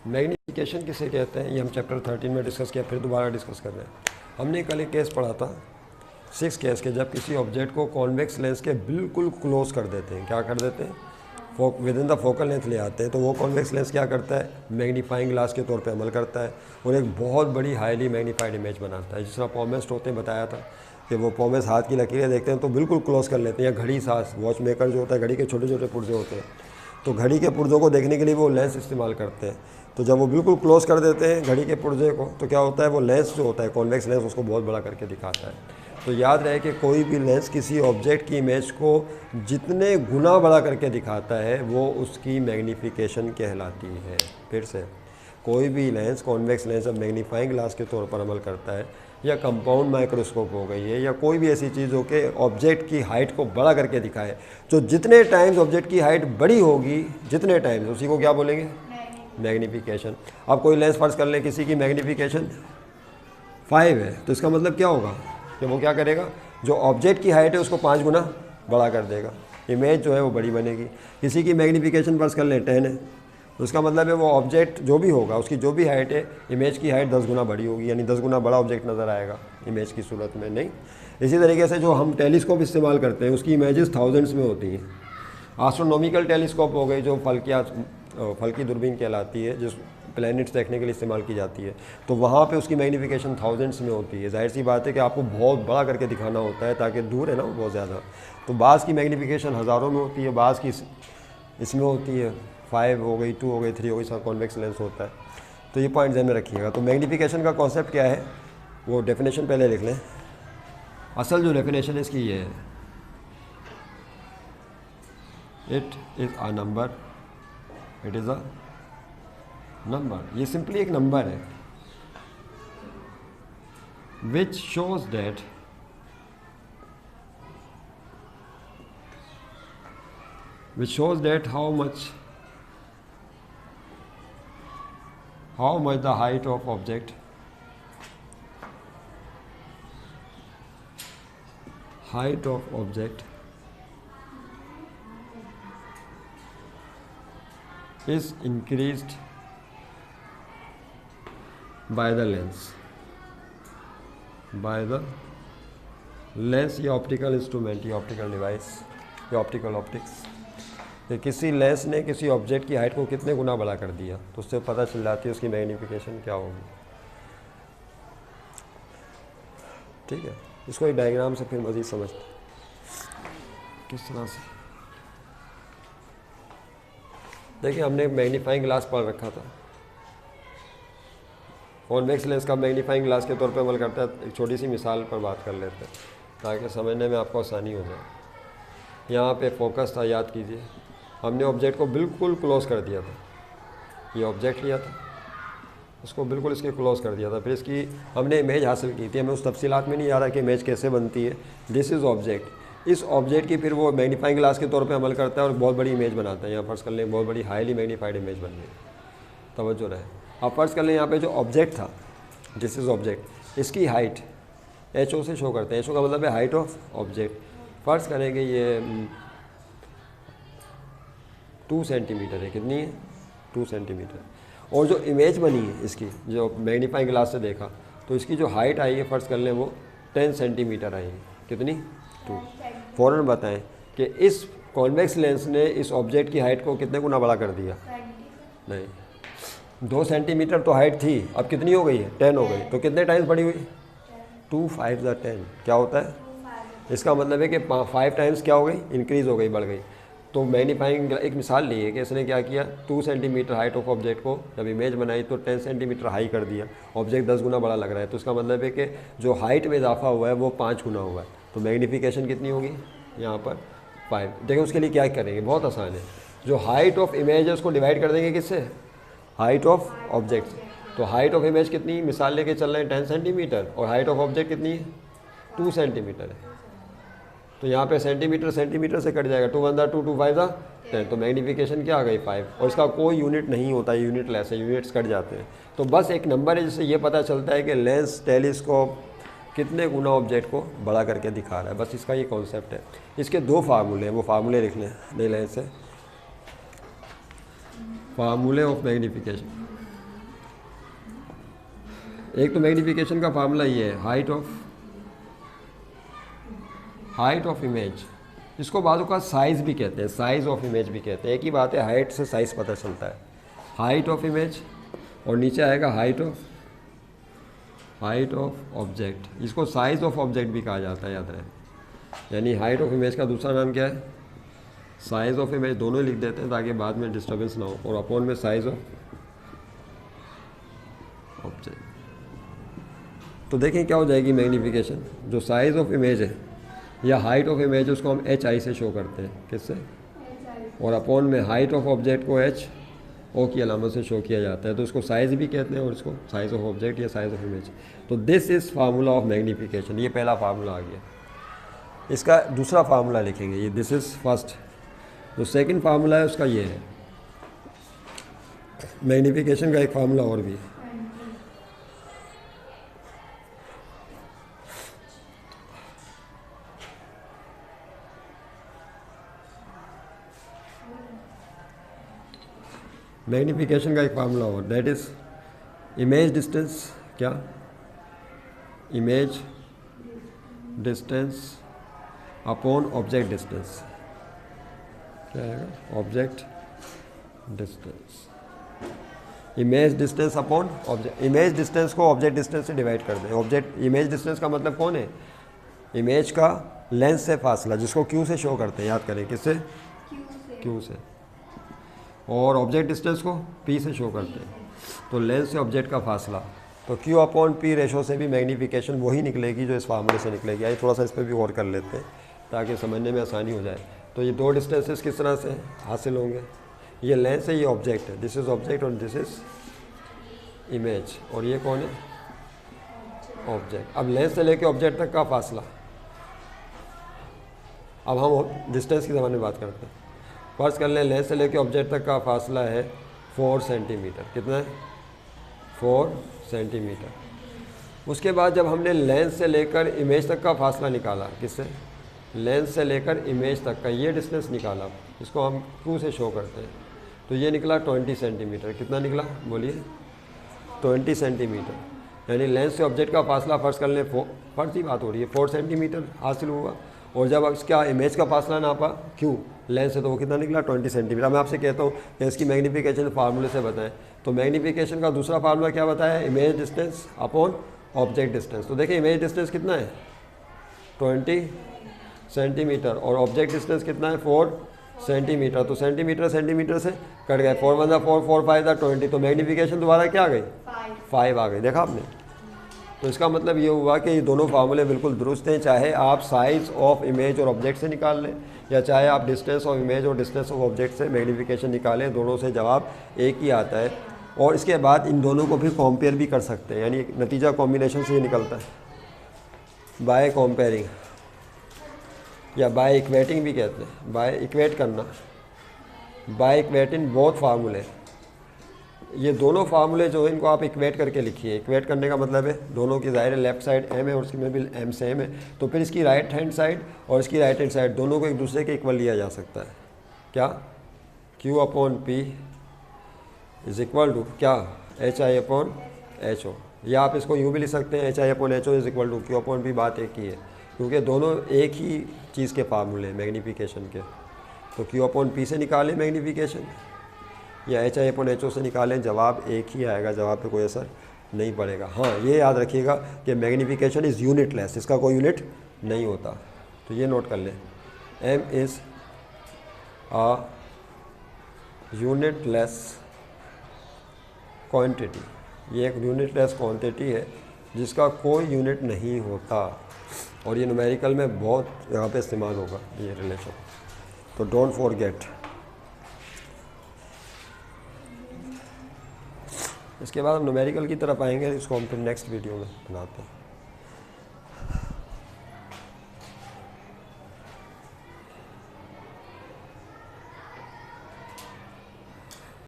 Magnification किसे कहते हैं ये हम चैप्टर 13 में डिस्कस किया, फिर दोबारा डिस्कस कर रहे हैं। हमने कल एक केस पढ़ा था 6 केस के, जब किसी ऑब्जेक्ट को कॉन्वेक्स लेंस के बिल्कुल क्लोज कर देते हैं। क्या कर देते हैं? With in the focal length ले आते हैं, तो वो कॉन्वेक्स लेंस क्या करता है? मैग्नीफाइंग ग्लास के तौर पे अमल करता है और एक बहुत बड़ी हाईली मैग्नीफाइड इमेज बनाता है। जिस तरह पॉमेस्ट होते हैं, बताया था कि वो पॉमेस हाथ की लकीरें देखते हैं तो बिल्कुल क्लोज कर लेते हैं, या घड़ी सास वॉच मेकर जो होता है, घड़ी के छोटे छोटे पुर्जे होते हैं, तो घड़ी के पुर्जों को देखने के लिए वो लेंस इस्तेमाल करते हैं। तो जब वो बिल्कुल क्लोज कर देते हैं घड़ी के पुर्जे को, तो क्या होता है? वो लेंस जो होता है कॉन्वेक्स लेंस, उसको बहुत बड़ा करके दिखाता है। तो याद रहे कि कोई भी लेंस किसी ऑब्जेक्ट की इमेज को जितने गुना बड़ा करके दिखाता है वो उसकी मैग्नीफिकेशन कहलाती है। फिर से, कोई भी लेंस कॉन्वेक्स लेंस अब मैग्नीफाइंग ग्लास के तौर पर अमल करता है, या कंपाउंड माइक्रोस्कोप हो गई है, या कोई भी ऐसी चीज़ हो कि ऑब्जेक्ट की हाइट को बड़ा करके दिखाए, जो जितने टाइम्स ऑब्जेक्ट की हाइट बड़ी होगी, जितने टाइम्स, उसी को क्या बोलेंगे? मैग्नीफिकेशन। अब कोई लेंस फर्ज कर लें किसी की मैग्नीफिकेशन 5 है, तो इसका मतलब क्या होगा कि वो क्या करेगा? जो ऑब्जेक्ट की हाइट है उसको 5 गुना बड़ा कर देगा, इमेज जो है वो बड़ी बनेगी। किसी की मैग्नीफिकेशन फर्ज कर लें 10 है, तो उसका मतलब है वो ऑब्जेक्ट जो भी होगा उसकी जो भी हाइट है, इमेज की हाइट 10 गुना बड़ी होगी, यानी 10 गुना बड़ा ऑब्जेक्ट नज़र आएगा इमेज की सूरत में। नहीं, इसी तरीके से जो हम टेलीस्कोप इस्तेमाल करते हैं उसकी इमेजेस थाउजेंड्स में होती हैं। एस्ट्रोनॉमिकल टेलीस्कोप हो गई जो फल की दूरबीन कहलाती है, जिस प्लैनेट्स देखने के लिए इस्तेमाल की जाती है, तो वहाँ पे उसकी मैग्नीफिकेशन थाउजेंड्स में होती है। जाहिर सी बात है कि आपको बहुत बड़ा करके दिखाना होता है ताकि दूर है ना बहुत ज़्यादा, तो बाज़ की मैग्नीफिकेशन हज़ारों में होती है, बाज़ की इसमें होती है 5 हो गई, 2 हो गई, 3 हो गई, सब कॉन्वेक्स लेंस होता है। तो ये पॉइंट ध्यान में रखिएगा। तो मैग्नीफिकेशन का कॉन्सेप्ट क्या है वो डेफिनेशन पहले लिख लें। असल जो डेफिनेशन इसकी ये है, it is a number, it is a number, ये सिंपली एक नंबर है which shows that how much the height of object is increased by the lens ये ऑप्टिकल इंस्ट्रूमेंट, ये ऑप्टिकल डिवाइस, ये ऑप्टिकल ऑप्टिक्स, कि किसी लेंस ने किसी ऑब्जेक्ट की हाइट को कितने गुना बड़ा कर दिया, तो उससे पता चल जाती है उसकी मैग्नीफिकेशन क्या होगी। ठीक है, इसको एक डायग्राम से फिर मज़ीद समझते किस तरह से। देखिए, हमने मैग्नीफाइंग ग्लास पढ़ रखा था, कॉन्वेक्स लेंस का मैग्नीफाइंग ग्लास के तौर पे अमल करता है। एक छोटी सी मिसाल पर बात कर लेते हैं ताकि समझने में आपको आसानी हो जाए। यहाँ पे फोकस था, याद कीजिए, हमने ऑब्जेक्ट को बिल्कुल क्लोज कर दिया था। ये ऑब्जेक्ट लिया था, उसको बिल्कुल इसके क्लोज कर दिया था, फिर इसकी हमने इमेज हासिल की थी। हमें उस तफसीलात में नहीं आ रहा कि इमेज कैसे बनती है। दिस इज़ ऑब्जेक्ट, इस ऑब्जेक्ट की फिर वो मैग्नीफाइंग ग्लास के तौर पे अमल करता है और बहुत बड़ी इमेज बनाता है। यहाँ फर्ज कर लें बहुत बड़ी हाईली मैग्नीफाइड इमेज बन गई, तवज्जो रहे। अब फर्ज कर लें यहाँ पे जो ऑब्जेक्ट था, दिस इज़ ऑब्जेक्ट, इसकी हाइट HO से शो करते हैं। HO का मतलब है हाइट ऑफ ऑब्जेक्ट। फ़र्ज करेंगे ये 2 सेंटीमीटर है, कितनी है? 2 सेंटीमीटर। और जो इमेज बनी है इसकी, जो मैग्नीफाइंग ग्लास से देखा, तो इसकी जो हाइट आई है फ़र्ज कर लें वो 10 सेंटीमीटर आई है, कितनी? 2। फ़ौरन बताएं कि इस कॉन्वेक्स लेंस ने इस ऑब्जेक्ट की हाइट को कितने गुना बड़ा कर दिया? नहीं, 2 सेंटीमीटर तो हाइट थी, अब कितनी हो गई है? 10 हो गई। तो कितने टाइम्स बड़ी हुई? 2 5 10। क्या होता है? इसका मतलब है कि 5 टाइम्स क्या हो गई? इंक्रीज़ हो गई, बढ़ गई। तो मैग्नीफाइंग एक मिसाल ली है कि इसने क्या किया, 2 सेंटीमीटर हाइट ऑफ ऑब्जेक्ट को जब इमेज बनाई तो 10 सेंटीमीटर हाई कर दिया। ऑब्जेक्ट 10 गुना बड़ा लग रहा है, तो इसका मतलब है कि जो हाइट में इजाफा हुआ है वो 5 गुना हुआ है। तो मैग्नीफिकेशन कितनी होगी यहाँ पर? 5। देखिए उसके लिए क्या करेंगे, बहुत आसान है। जो हाइट ऑफ इमेज है उसको डिवाइड कर देंगे किससे? Height of object. तो हाइट ऑफ इमेज कितनी, मिसाल लेके चल रहे हैं 10 सेंटीमीटर, और हाइट ऑफ ऑब्जेक्ट कितनी है? 2 सेंटीमीटर है। तो यहाँ पे सेंटीमीटर सेंटीमीटर से कट जाएगा, 2 1 2 2 5 10। तो मैग्नीफिकेशन क्या आ गई? 5। और इसका कोई यूनिट नहीं होता, यूनिट लेस है, यूनिट्स कट जाते हैं। तो बस एक नंबर है जिससे ये पता चलता है कि लेंस टेलीस्कोप कितने गुना ऑब्जेक्ट को बड़ा करके दिखा रहा है। बस इसका ये कॉन्सेप्ट है। इसके 2 फार्मूले हैं, वो फार्मूले लिख लें, ले लें इसे, फार्मूले ऑफ मैग्नीफिकेशन। एक तो मैग्नीफिकेशन का फार्मूला ये है, हाइट ऑफ इमेज, इसको बाजू का साइज़ भी कहते हैं, साइज़ ऑफ इमेज भी कहते हैं। एक ही बात है, हाइट से साइज़ पता चलता है। हाइट ऑफ इमेज और नीचे आएगा हाइट ऑफ ऑब्जेक्ट, इसको साइज़ ऑफ ऑब्जेक्ट भी कहा जाता है, याद रहे। यानी हाइट ऑफ इमेज का दूसरा नाम क्या है, साइज़ ऑफ इमेज। दोनों लिख देते हैं ताकि बाद में डिस्टर्बेंस ना हो। और अपॉन में साइज़ ऑफ ऑब्जेक्ट। तो देखें क्या हो जाएगी मैग्नीफिकेशन, जो साइज़ ऑफ इमेज है या हाइट ऑफ इमेज उसको हम HI से शो करते हैं, किससे, और अपॉन में हाइट ऑफ ऑब्जेक्ट को HO की अलामत से शो किया जाता है। तो इसको साइज़ भी कहते हैं और इसको साइज़ ऑफ ऑब्जेक्ट या साइज़ ऑफ इमेज। तो this is formula of magnification. ये पहला फार्मूला आ गया। इसका दूसरा फार्मूला लिखेंगे, ये दिस इज़ फर्स्ट। जो सेकंड फार्मूला है उसका ये है, मैग्नीफिकेशन का एक फार्मूला और भी है। मैग्नीफिकेशन का एक फार्मूला और, दैट इज़ इमेज डिस्टेंस, क्या, image distance upon object distance. क्या आएगा, object distance, image distance upon object. Image distance को ऑब्जेक्ट डिस्टेंस से डिवाइड कर दें। ऑब्जेक्ट इमेज डिस्टेंस का मतलब कौन है, इमेज का लेंस से फासला, जिसको Q से शो करते हैं, याद करें, किससे, Q से। और ऑब्जेक्ट डिस्टेंस को P से शो करते हैं, तो लेंस से ऑब्जेक्ट का फासला। तो Q अपॉन P रेशो से भी मैग्नीफिकेशन वही निकलेगी जो इस फार्मूले से निकलेगी। आइए थोड़ा सा इस पर भी गौर कर लेते हैं ताकि समझने में आसानी हो जाए। तो ये दो डिस्टेंसेस किस तरह से हासिल होंगे, ये लेंस है, ये ऑब्जेक्ट है, दिस इज़ ऑब्जेक्ट और दिस इज़ इमेज, और ये कौन है, ऑब्जेक्ट। अब लेंस से लेके ऑब्जेक्ट तक का फासला, अब हम डिस्टेंस की ज़माने में बात करते हैं। फर्ज कर लें लेंस से लेके ऑब्जेक्ट तक का फासला है 4 सेंटीमीटर। कितना है, 4 सेंटीमीटर। उसके बाद जब हमने लेंस से लेकर इमेज तक का फासला निकाला, किससे, लेंस से लेकर इमेज तक का ये डिस्टेंस निकाला, इसको हम Q से शो करते हैं, तो ये निकला 20 सेंटीमीटर। कितना निकला, बोलिए, 20 सेंटीमीटर। यानी लेंस से ऑब्जेक्ट का फासला फर्ज कर लें, फर्ज ही बात हो रही है, 4 सेंटीमीटर हासिल हुआ। और जब इसका इमेज का फासला नापा Q लेंस से, तो वो कितना निकला, 20 सेंटीमीटर। मैं आपसे कहता हूँ कि इसकी मैग्नीफिकेशन फार्मूले से बताएं। तो मैग्नीफिकेशन का दूसरा फार्मूला क्या बताया, image distance upon object distance. तो देखिए इमेज डिस्टेंस कितना है, 20 सेंटीमीटर, और ऑब्जेक्ट डिस्टेंस कितना है, 4 सेंटीमीटर। तो सेंटीमीटर से कट गए, 4 1 4 4 5 20। तो मैग्नीफिकेशन दोबारा क्या आ गई, 5 आ गई। देखा आपने। तो इसका मतलब ये हुआ कि ये दोनों फार्मूले बिल्कुल दुरुस्त हैं, चाहे आप साइज़ ऑफ इमेज और ऑब्जेक्ट से निकाल लें या चाहे आप डिस्टेंस ऑफ इमेज और डिस्टेंस ऑफ ऑब्जेक्ट से मैग्नीफिकेशन निकालें, दोनों से जवाब एक ही आता है। और इसके बाद इन दोनों को भी कंपेयर भी कर सकते हैं, यानी नतीजा कॉम्बिनेशन से ये निकलता है, बाय कंपेयरिंग या बाय इक्वेटिंग भी कहते हैं, बाय इक्वेट करना, बाय इक्वेटिंग बोथ फार्मूले। ये दोनों फार्मूले जो है इनको आप इक्वेट करके लिखिए। इक्वेट करने का मतलब है दोनों की ज़ाहिर है लेफ्ट साइड m है और उसकी में भी m सेम है, तो फिर इसकी राइट हैंड साइड और इसकी राइट हैंड साइड दोनों को एक दूसरे के इक्वल लिया जा सकता है। क्या, Q upon P is equal to क्या, HI अपॉन HO। या आप इसको यूँ भी लिख सकते हैं, HI upon HO is equal to Q upon P। बात एक ही है क्योंकि दोनों एक ही चीज़ के फार्मूले मैग्नीफिकेशन के। तो Q अपॉन P से निकालें मैग्नीफिकेशन या HI अपॉन HO से निकालें, जवाब एक ही आएगा, जवाब पे कोई असर नहीं पड़ेगा। हाँ ये याद रखिएगा कि मैग्नीफिकेशन इज़ यूनिटलेस, इसका कोई यूनिट नहीं होता। तो ये नोट कर लें, M is a unitless quantity. ये एक यूनिटलेस क्वांटिटी है जिसका कोई यूनिट नहीं होता, और ये न्यूमेरिकल में बहुत यहाँ पे इस्तेमाल होगा ये रिलेशन, तो डोंट फॉरगेट। इसके बाद हम न्यूमेरिकल की तरफ आएंगे, इसको हम फिर नेक्स्ट वीडियो में बनाते हैं।